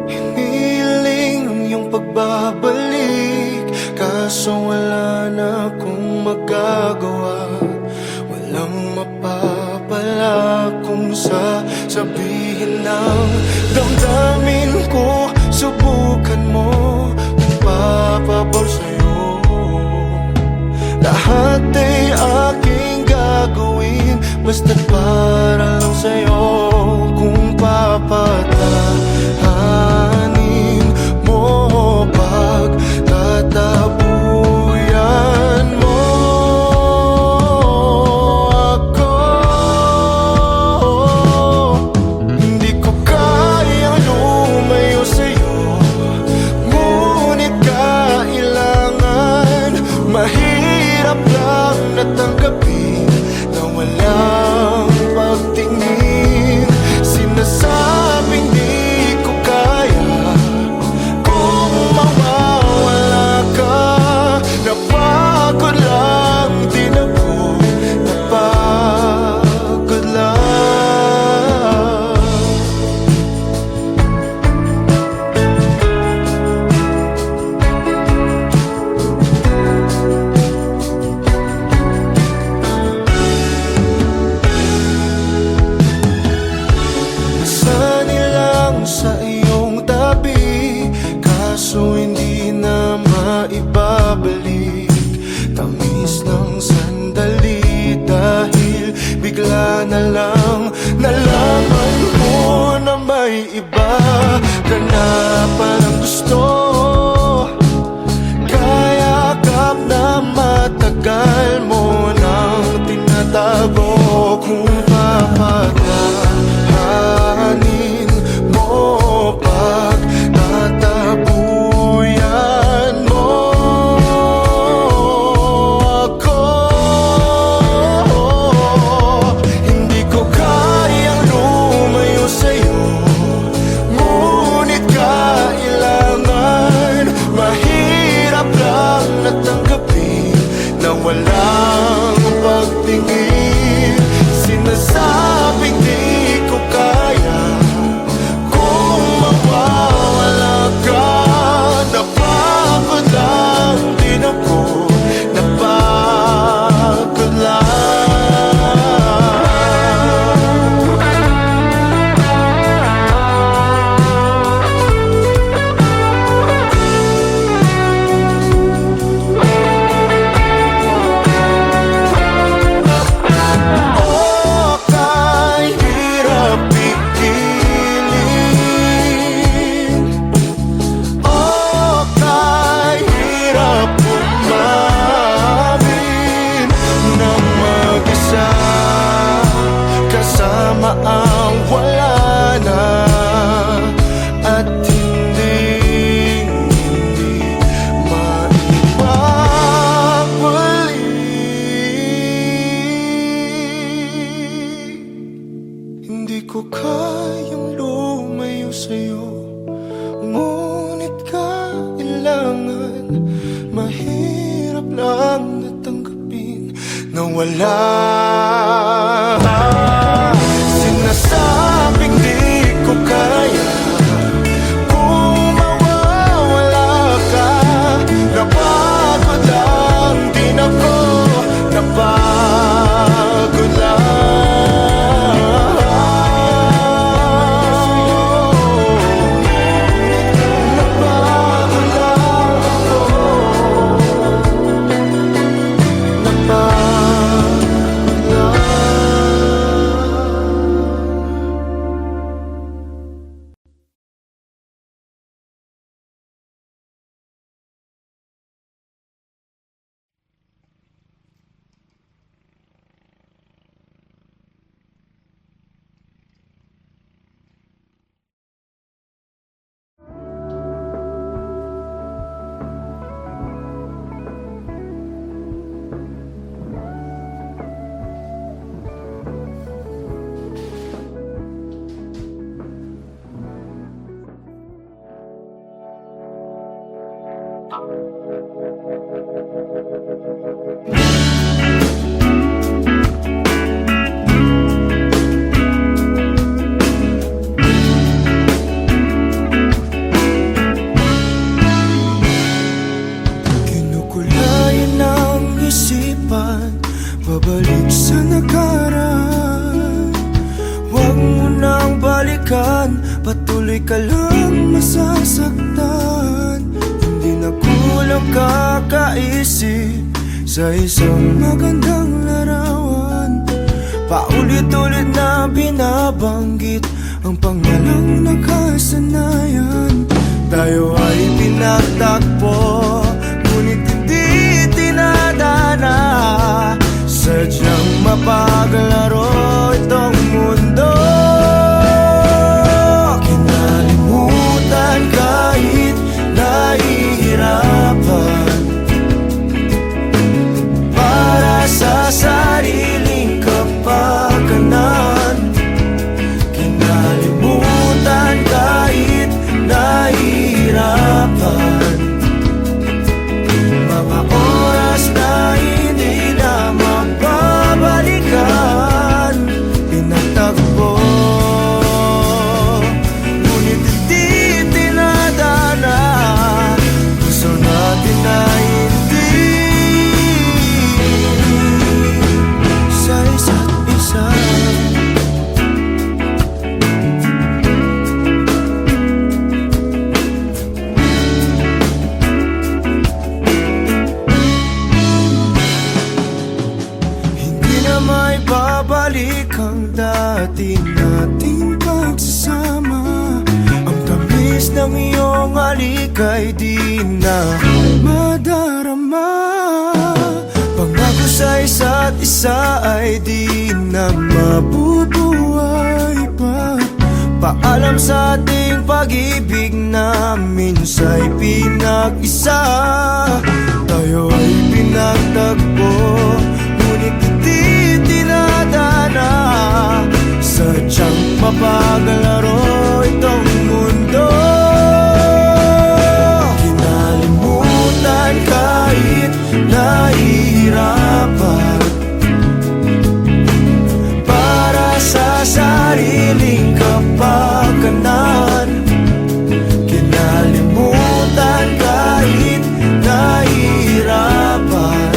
Hiniling ang iyong pagbabalik, kaso wala na akong magagawa. Walang mapapala kung sasabihin ng damdamin ko. Subukan mo kung papabor sa'yo. Lahat ay aking gagawin, basta't para lang sa'yo. Kung papatahanin mo, pagtatabuyan mo ako. Hindi ko kayang lumayo sa'yo, ngunit kailangan. Mahirap lang natanggapin na walang pagtingin. Sinasabing di ko kaya kung mawawala ka. Napagod lang din ako, napagod lang. Sanilang sa iyong tabi, kaso hindi na maibabalik. Tamis ng sandali dahil bigla na lang nalaman mo na may iba ka na palang gusto. Kaya kap na matagal mo nang tinatago. Kung papatahanin mo, pagtatabuyan mo ako. Hindi ko kayang lumayo sa'yo, ngunit kailangan. Mahirap lang natanggapin na walang pagtingin. Sinasabing di ko kaya kung mawawala ka. Napagod lang din ako, napagod lang. Ang wala na at hindi maibabalik. Hindi ko kayang lumayo sa'yo, ngunit kailangan. Mahirap lang natanggapin na wala. Sinasabing di ko kaya kung mawawala ka. Napagod lang din ako, napagod lang. Napagod lang ako, napagod lang. pabalik sa nakaraan. Huwag mo nang balikan, patuloy ka lang masasaktan. Hindi na kulang kakaisip sa isang magandang larawan. Paulit-ulit na binabanggit ang pangalang nakasanayan. Tayo ay pinagtagpo, ngunit hindi tinadana. Sadyang mapaglaro itong mundo. Kinalimutan kahit nahihirapan, para sa sariling kapakanan. Kinalimutan kahit nahihirapan, mga oras na hindi na mababalikan. Pinagtagpo, ngunit hindi tinadana. Gusto natin na hindi sa isa't isa. May babalik ang dati nating pagsasama. Ang tamis ng iyong halik ay di na madarama. Pangako sa isa't isa ay di na mabubuhay pa. Paalam sa ating pag-ibig na minsa'y pinag-isa. Tayo ay pinagtagpo, ngunit hindi tinadana. Sadyang mapaglaro itong mundo. Kinalimutan kahit nahihirapan, para sa sariling kapakanan. Kinalimutan kahit nahihirapan,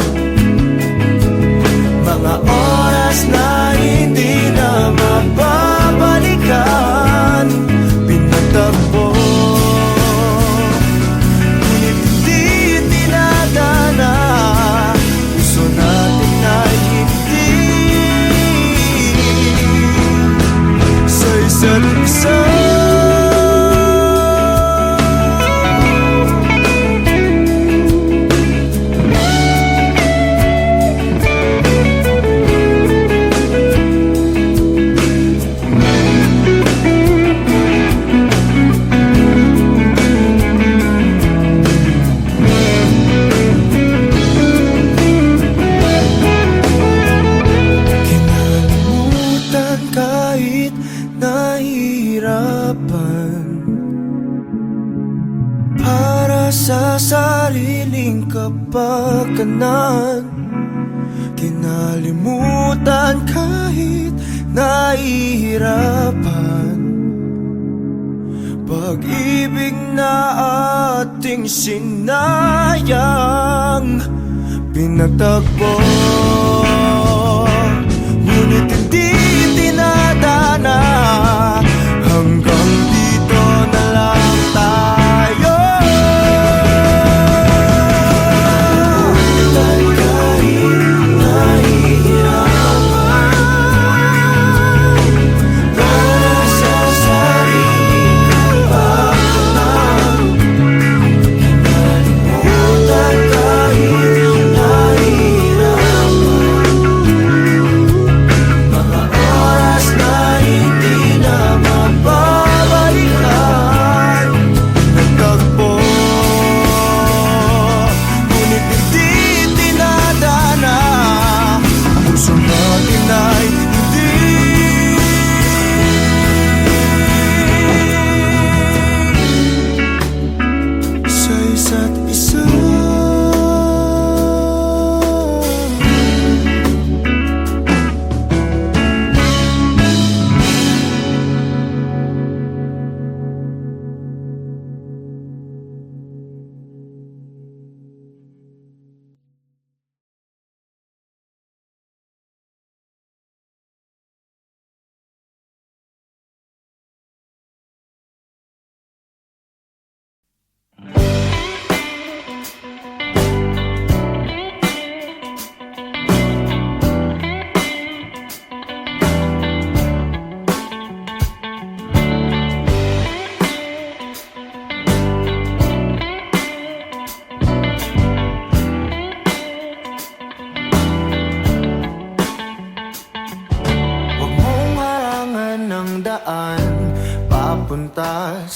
mga oras na hindi na mababalikan. Pinagtagpo, ngunit hindi tinadana. Gusto natin na hindi sa isa't isa. Kahit nahihirapan, para sa sariling kapakanan. Kinalimutan kahit nahihirapan, pag-ibig na ating sinayang. Pinagtagpo, ngunit hindi tinadana. Hanggang dito na lang tayo. Kahit nahihirapan, para sa sariling kapakanan. Kinalimutan kahit nahihirapan,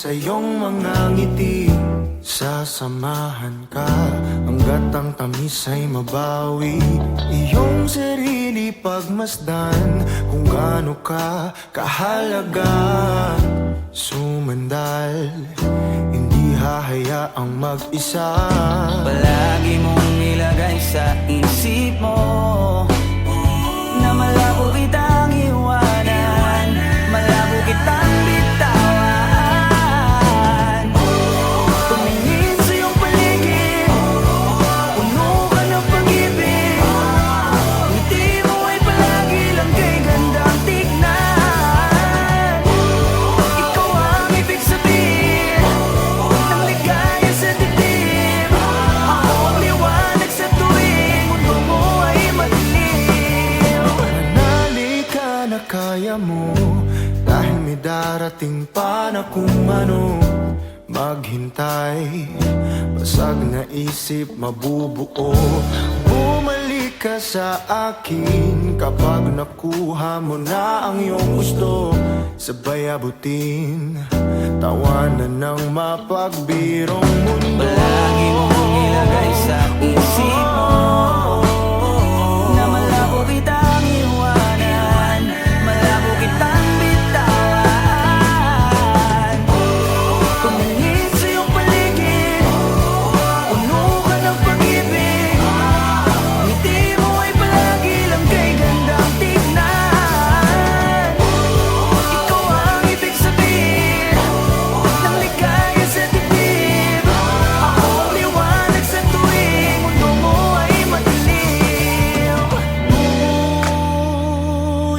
sa iyong mga ngiti. Sasamahan ka hanggat ang tamis ay mabawi. Iyong sarili pagmasdan kung gaano ka kahalaga. Sumandal, hindi hahayaang mag-isa. Palagi mong nilagay sa isip mo na malabo kitang iwanan, malabo kitang bitawan. Tumingin sa iyong paligid, puno ka ng pag-ibig. Ngiti mo ay palagi lang kay gandang tignan. Ikaw ang ibig sabihin ng ligaya sa dibdib. Ako ang liwanag sa tuwing mundo mo ay madilim. Manali ka na kaya mo, dahil may darating pa na kung ano. Maghintay, basag na isip mabubuo. Bumalik ka sa akin kapag nakuha mo na ang iyong gusto. Sabay abutin, tawanan ng mapagbirong mundo. Palagi mong ilagay sa isip mo na malabo kitang iwanan, malabo kitang bitawan. Tumingin sa iyong paligid, puno ka ng pag-ibig. Ngiti mo ay palagi lang kay gandang tignan. Ikaw ang ibig sabihin ng ligaya sa dibdib. Ako ang liwanag sa tuwing mundo mo ay madilim.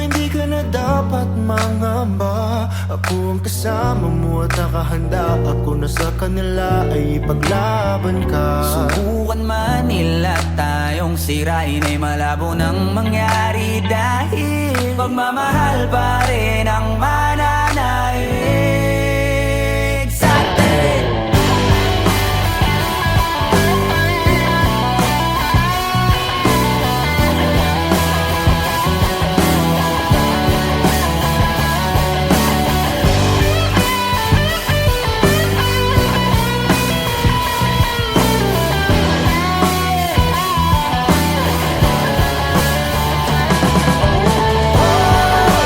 Hindi ka na dapat mangamba. Ako ang kasama mo at nakahanda. Ako na sa kanila ay ipaglaban ka. Subukan man nila tayong sirain ay malabo nang mangyari, dahil pagmamahal pa rin ang mananaig sa atin.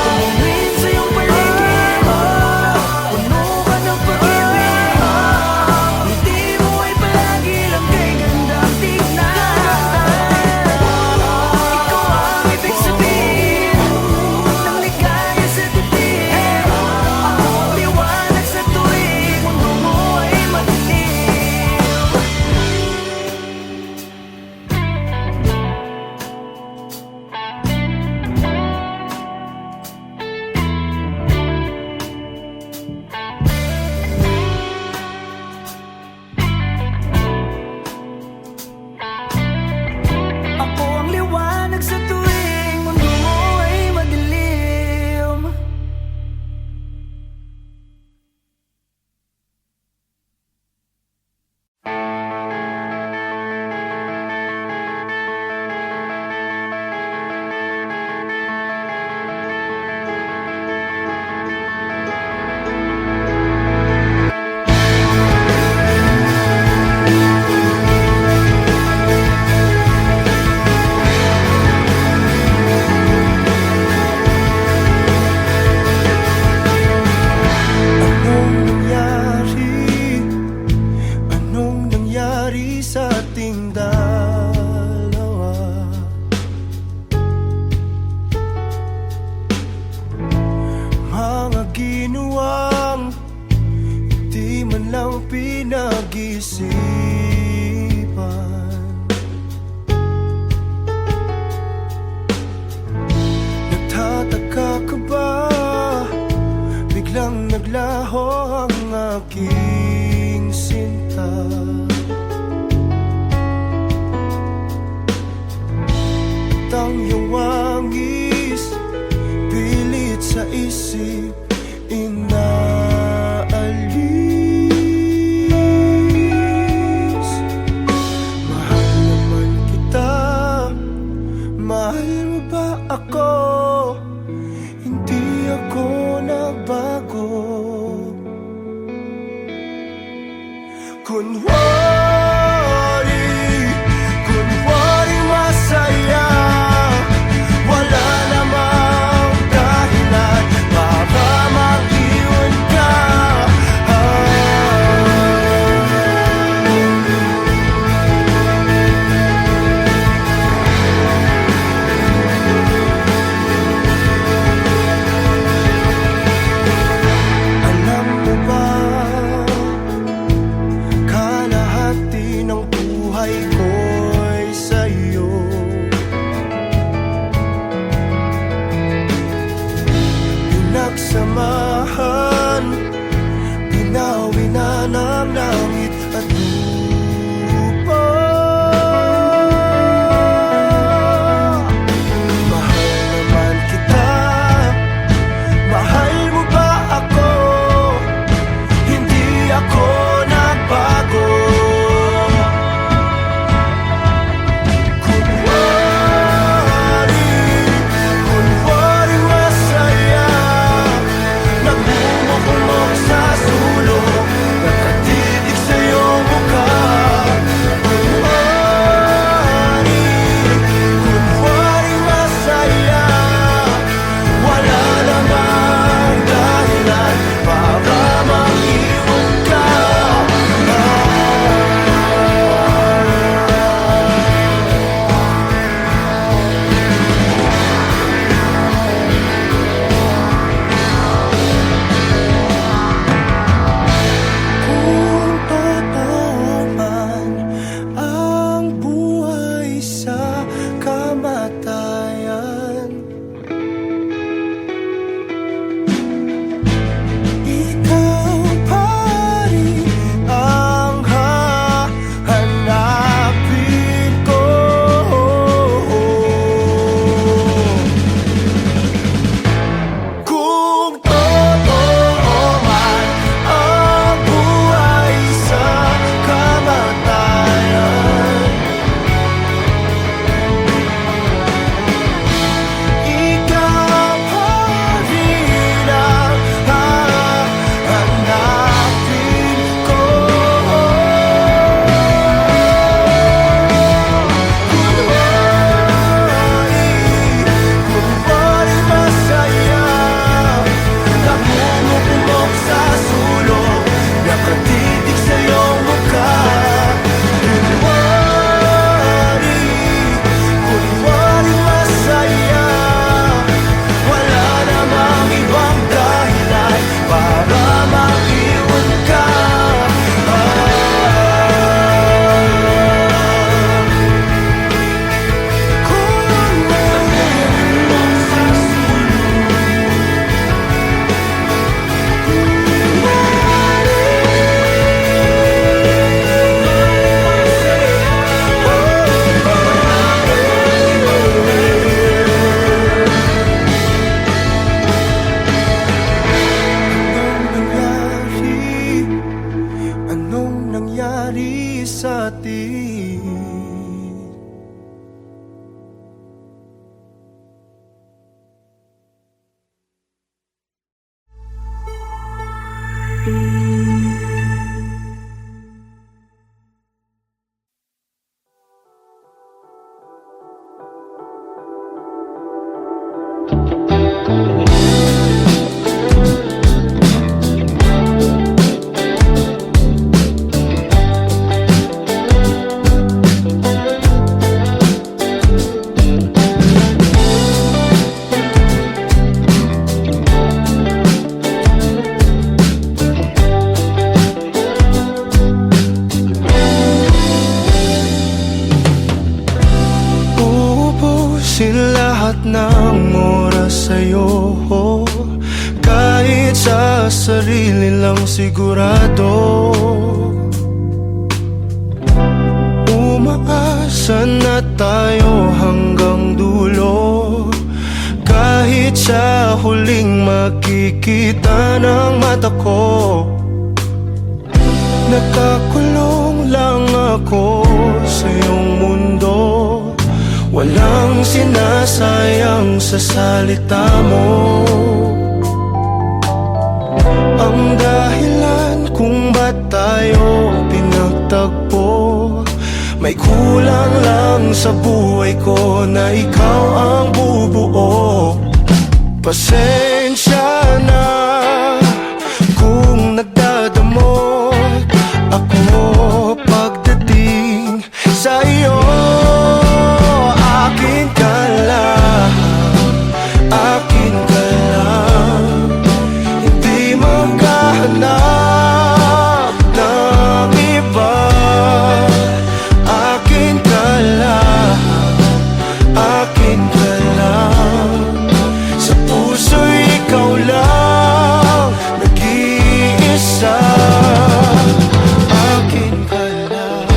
Tumingin sa iyong paligid, puno ka ng pag-ibig. Ngiti mo ay palagi lang kay gandang tignan. Ikaw ang ibig sabihin ng ligaya sa dibdib. Ako ang liwanag sa tuwing mundo mo ay madilim. Ako ang liwanag sa tuwing mundo mo ay madilim. Anong nangyari? Anong nangyari sa ating dalawa? Mga ginawang di man lang pinag-isipan. Nagtataka ka ba? Biglang naglaho ang aking sinta. At ang iyong wangis, pilit sa isip, inaalis. Mahal naman kita, mahal mo ba ako? Hindi ako nagbago. Ubusin lahat ng oras sa'yo, kahit sa sarili lang sigurado. Umaasa na tayo hanggang dulo, kahit sa huling makikita ng mata ko. Nakakulong lang ako sa iyong mundo, walang sinasayang sa salita mo. Ang dahilan kung ba't tayo pinagtagpo, may kulang lang sa buhay ko na ikaw ang bubuo. Pasensya na kung nagdadamot ako pagdating sa iyo. Akin ka lang, akin ka lang, hindi maghahanap ng iba. Akin ka lang, akin ka lang, sa puso'y ikaw lang nag-iisa. Akin ka lang.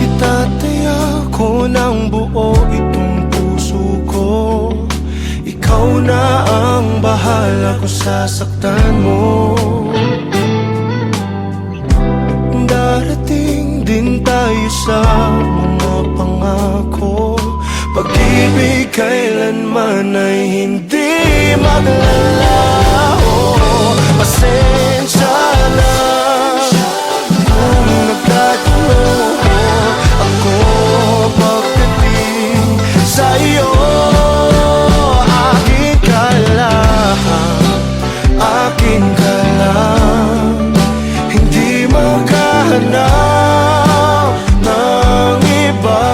Itataya ko ng buo itong puso ko, ikaw na ang bahala kung sasaktan mo. Darating din tayo sa mga pangako, pag-ibig kailanman ay hindi maglalaho. Pasensya na kung nagtatanong ako pagdating sa iyo. Akin ka lang, akin ka lang, hindi maghahanap ng iba.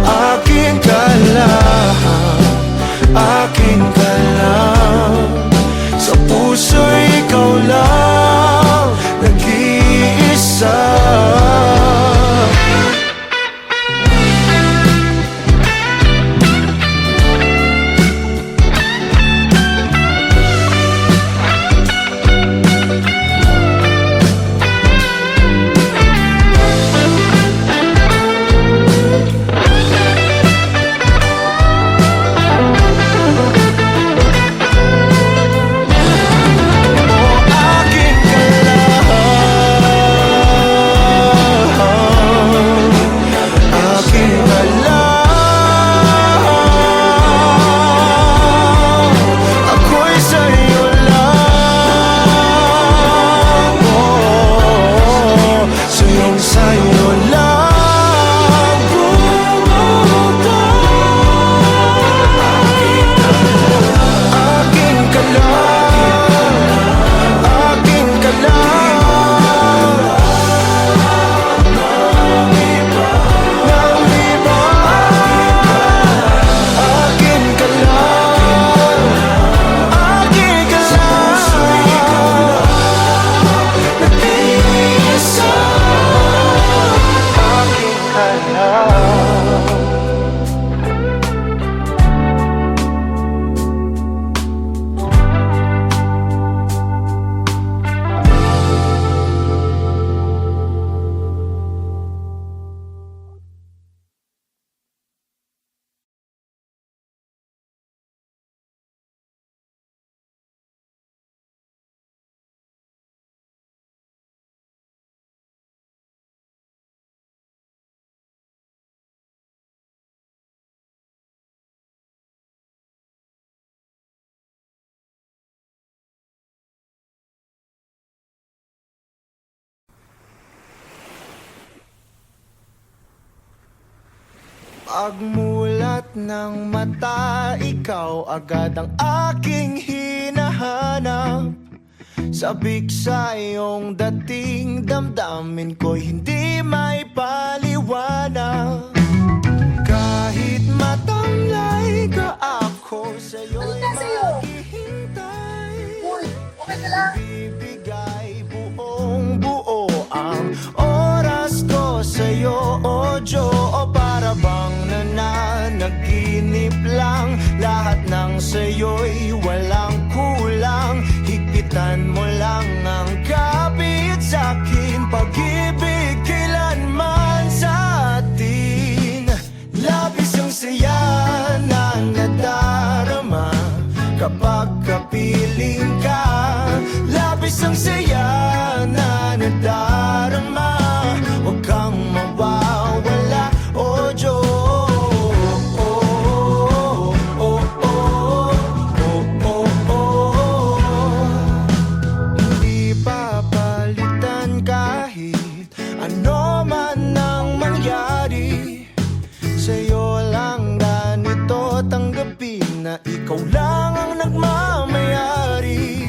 Akin ka lang, akin ka lang, sa puso'y ikaw lang nag-iisa. Pagmulat ng mata, ikaw agad ang aking hinahanap. Sabik sa iyong dating, damdamin ko'y hindi may paliwanag. Kahit matamlay ka, ako sa'yo'y nanaginip lang. Lahat ng sa'yo'y walang kulang. Higpitan mo lang ang kapit sa'kin. Pag-ibig kailanman sa atin. Labis ang saya na nadarama kapag kapiling ka. Labis ang saya na nadarama. Huwag kang mawawala, oh Diyos. Hindi papalitan kahit ano man ang mangyari. Sa'yo lang ganito tanggapin na ikaw lang ang nagmamayari.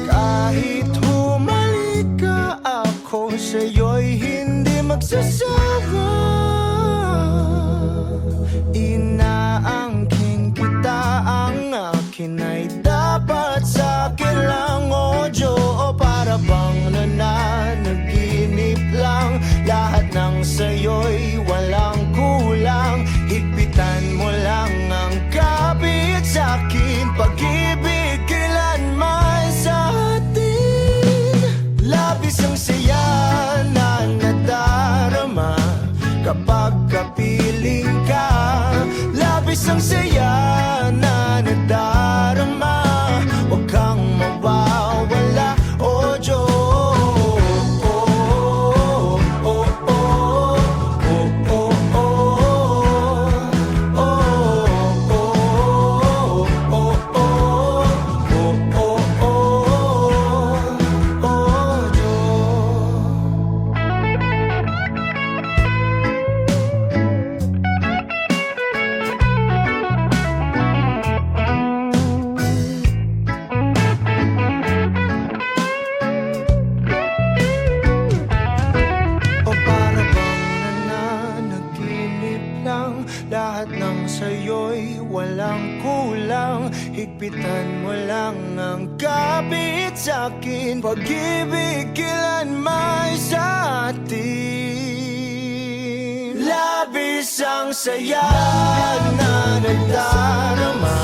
Kahit humalik ka, ako sa'yo'y hindi magsasawa. Inaangkin kita, ang akin ay dapat sa'kin lang, oh Diyo. Para bang nananaginip lang. Lahat ng sa'yo'y walang kulang. Higpitan mo lang ang kapit sa'kin. Pag-ibig kailanman sa atin. Labis ang saya na nadarama kapag kapiling ka. Labis ang saya na nadarama. Huwag kang mawawala, oh Diyos. Lahat ng sa'yo'y walang kulang. Higpitan mo lang ang kapit sa'kin. Pag-ibig kailanman sa atin. Labis ang saya na nagdarama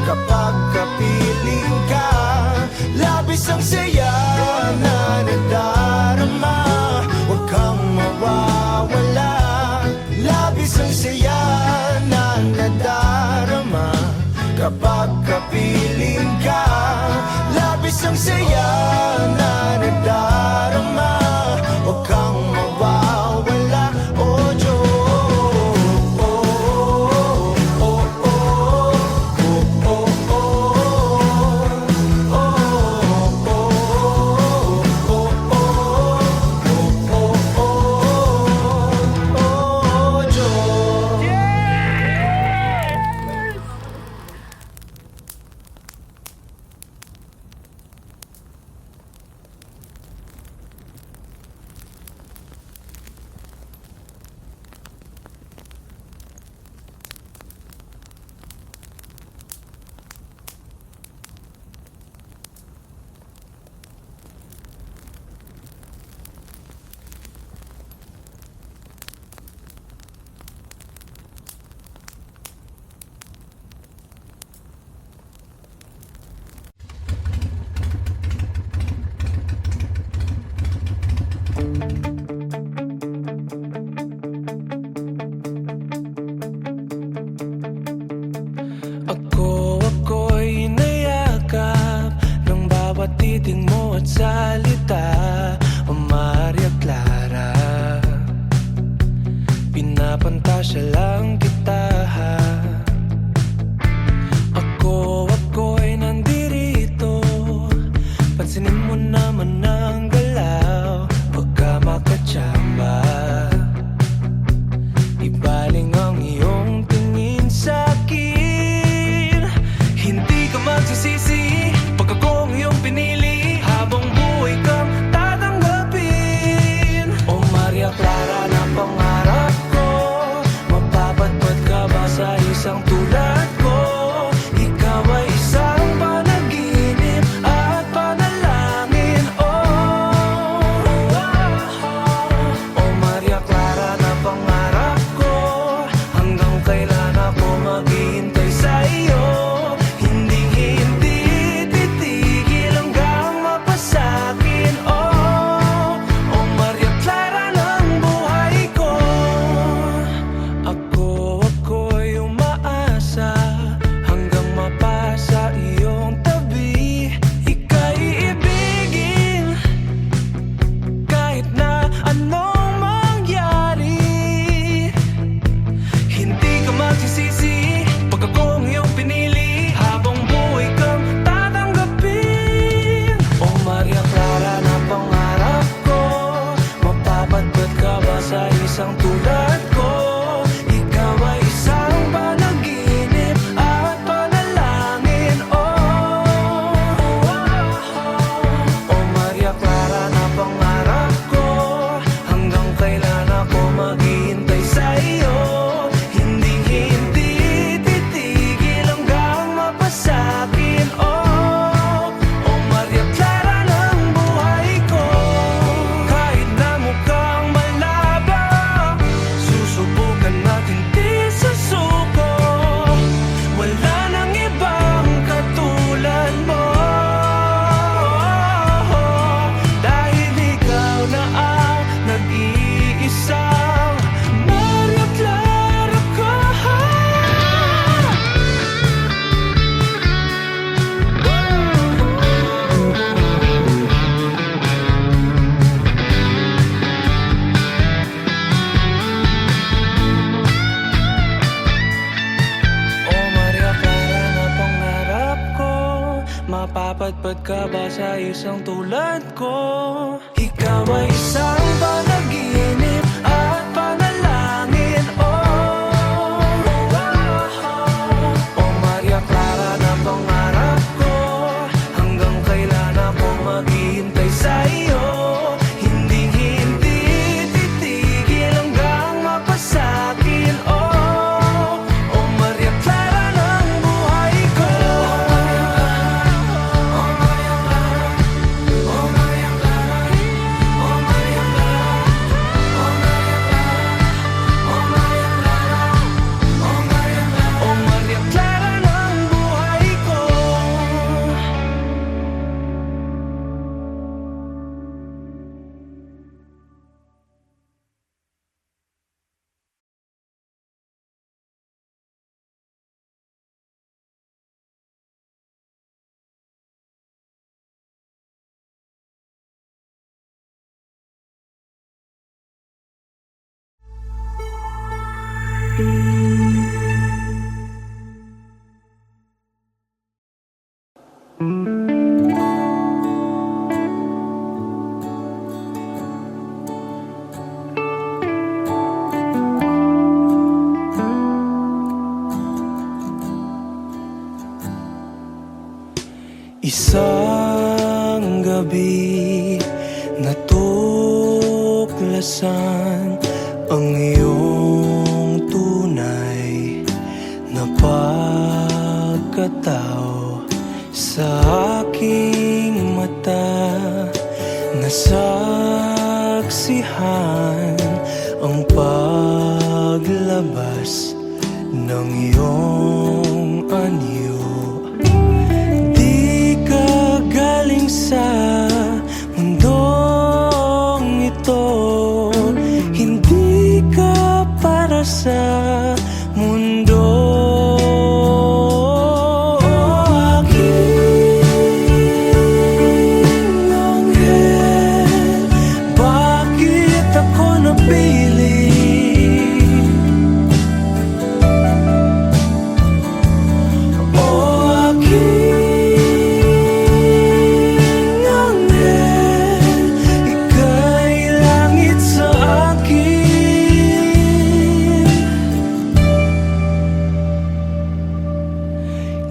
kapag kapiling ka. Labis ang saya na nagdarama. Huwag kang mawawala. Labis ang saya na nadarama kapag kapiling ka. Labis ang saya na nadarama. Huwag kang mawawala, oh Diyos. Ako'y nayakap ng bawat titig mo at salita. O Maria Clara, pinapantasya lang kita. Ako'y nandirito. Pansinin mo naman ang galaw. Pagka makatsamba, ibaling ang iyong tingin sa'kin. Hindi ka magsisisi pag ako ang iyong pinili. Habang buhay kang tatanggapin. O Maria Clara na pangarap ko, mapapatpad ka ba sa isang tulad ko? Ikaw ay isang panaginip at panalangin. O Maria Clara na pangarap ko, hanggang kailan Napapadpad ka ba sa isang tulad ko? Ikaw ay isang panaginip at panalangin. Oh Maria Clara na pangarap ko, hanggang kailan ako maghihintay sa iyo. Hindi titigil hanggang mapasakin. Oh Maria Clara ng buhay ko. Oh Maria Clara, oh Maria Clara, oh Maria Clara, oh Maria Clara, oh Maria Clara, oh Maria Clara, oh Maria Clara ng buhay ko. Isang gabi natuklasan ang iyong tunay na pagkatao sa aking mata. Nasaksihan ang paglabas ng iyong anyo. Galing sa mundong ito, hindi ka para sa mundo. Aking anghel, bakit ako napili?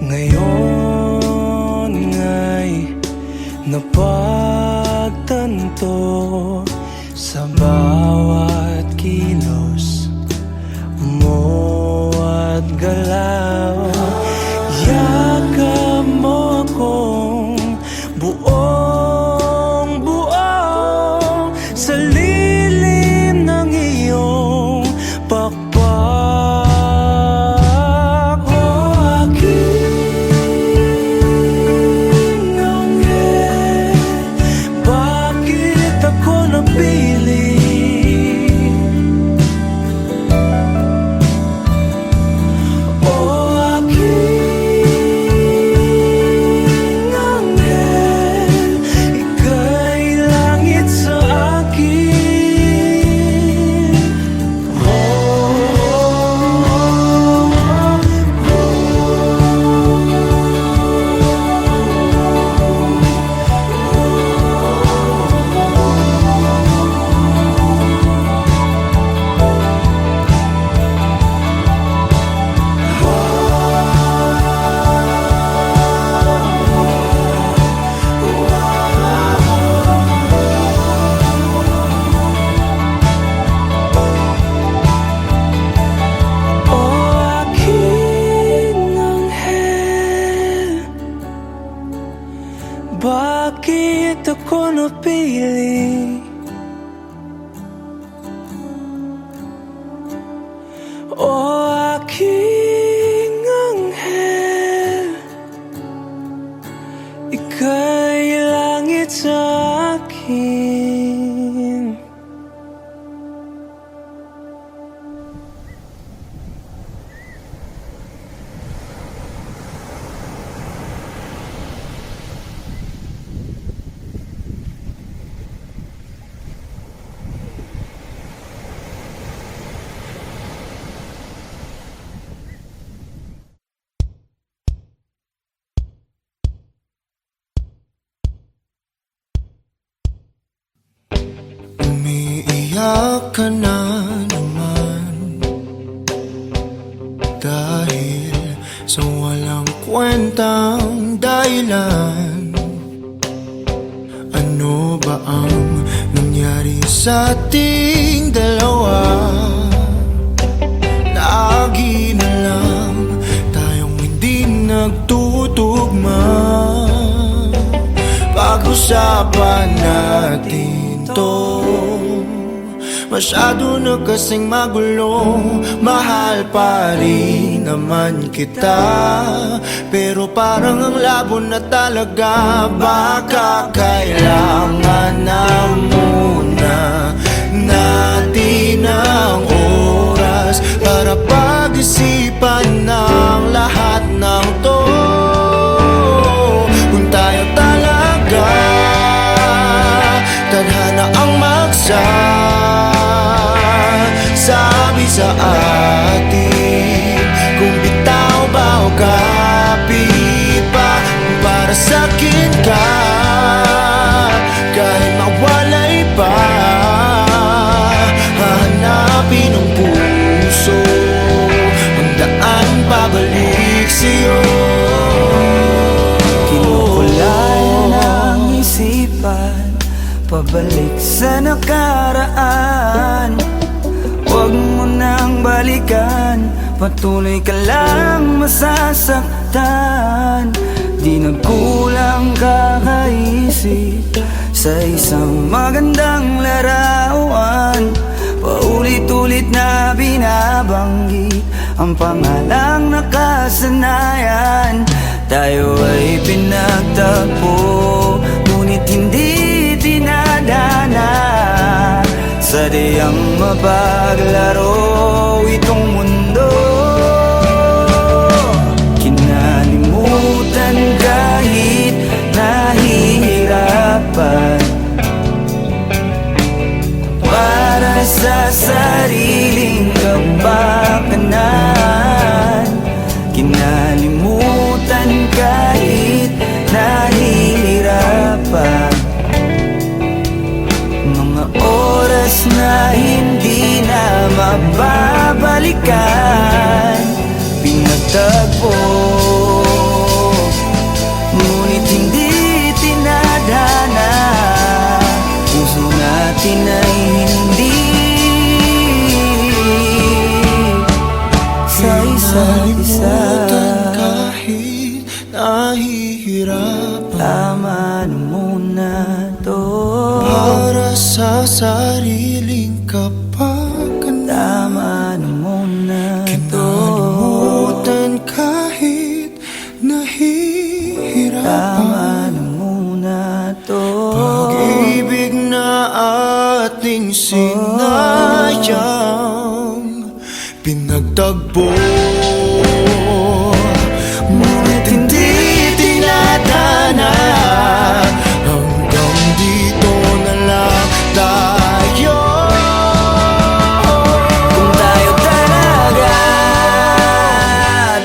Ngayon nga'y napagtanto sa bawat kilos mo at galaw. Yakap mo akong buong-buo sa lilim ng iyong pakpak. Bakit ako napili? O aking anghel, ika'y langit sa akin. Umiyak ka na naman dahil sa walang kwentang dahilan. Ano ba ang nangyari sa ating dalawa? Lagi na lang tayong hindi nagtutugma. Pag-usapan natin to, masyado na kasing magulo. Mahal pa rin naman kita, pero parang ang labo na talaga. Baka kailangan na muna natin ang oras para pag-isipan ng lahat ng to. Kung tayo talaga tadhana ang sabi sa atin, kung bitaw ba o kapit pa, para sa'kin ka kahit mawalay pa. Hahanapin ng puso ang daan pabalik sa'yo. Kinukulayan ang isipan, pabalik sa nakaraan. Huwag mo nang balikan, patuloy ka lang masasaktan. Di nagkulang kakaisip sa isang magandang larawan. Paulit-ulit na binabanggit ang pangalang nakasanayan. Tayo ay pinagtagpo, ngunit hindi dinadana. Sadyang mapaglaro itong mundo. Kinalimutan kahit nahihirapan, para sa sariling kapakanan. Kinalimutan kahit nahihirapan, mga oras na hindi na mababalikan. Pinagtagpo, ngunit hindi tinadhana. Puso natin ay hindi sa isa't isa. Kahit nahihirapan, Tama na muna to, para sa sariling kapakanan. tama na muna to, Kinalimutan kahit nahihirapan. tama na muna to. Pag-ibig na ating sinayang, pinagtagpo, ngunit hindi tinadhana. Hanggang dito na lang tayo. Kung tayo talaga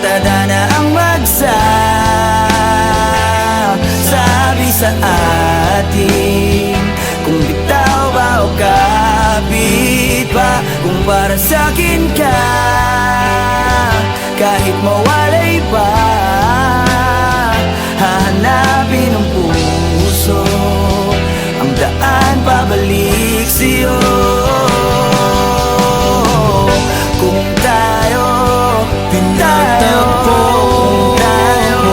tadhana ang sabi sa atin, kung bitaw ba o kapit pa, kung para sa'kin ka kahit mawalay pa. Hahanapin ng puso ang daan pabalik sa'yo. Kung tayo Pinagtagpo, tayo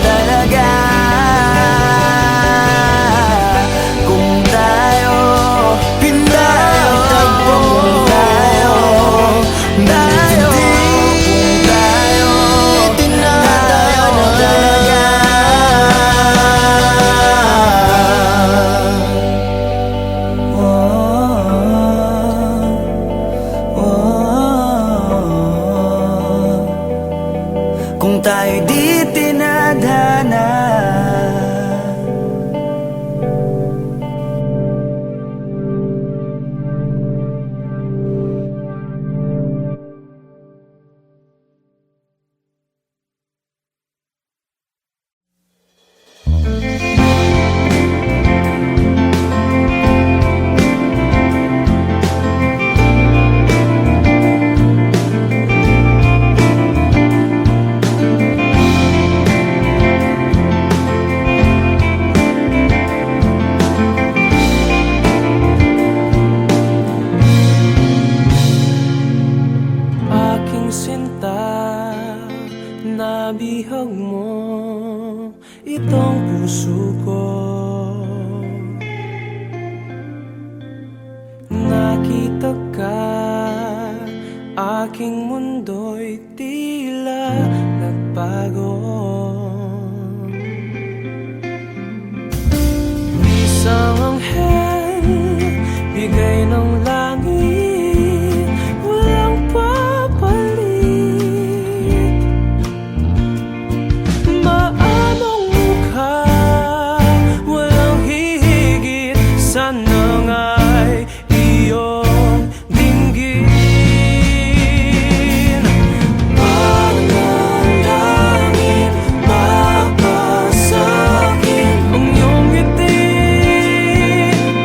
talaga. Kung tayo pinagtagpo, tayo talaga. Kung tayo di tinadhana. Nabihag mo itong puso ko. Nakita ka, aking mundo'y tila nagbago. Isang anghel, bigay ng langit, walang papalit. Maanong mukha, walang hihigit, sana nga'y iyong dinggin. Panalangin, papasakit ang iyong ngiti,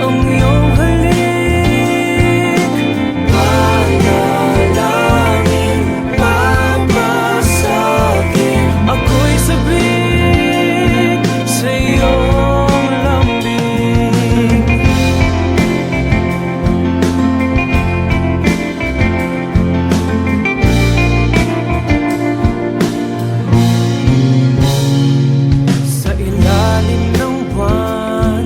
ang iyong halik. Panalangin, papasakit, ako'y sabik sa iyong lambing. Sa ilalim ng buwan,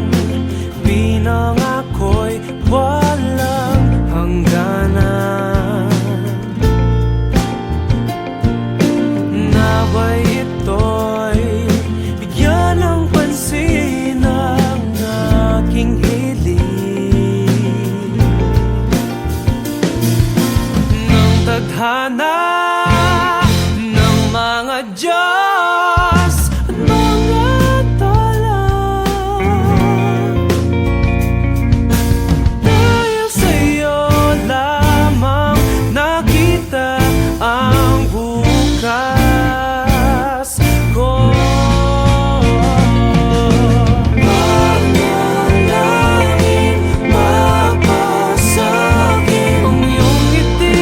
pinangako'y walang hangganan. Nawa'y ito'y bigyan ng pansin ang aking hiling. Ng tadhana ng mga Diyos at mga tala, dahil sa'yo lamang nakita ang bukas ko. Panalangin, papasakit ang iyong ngiti,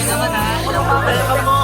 Welcome mo.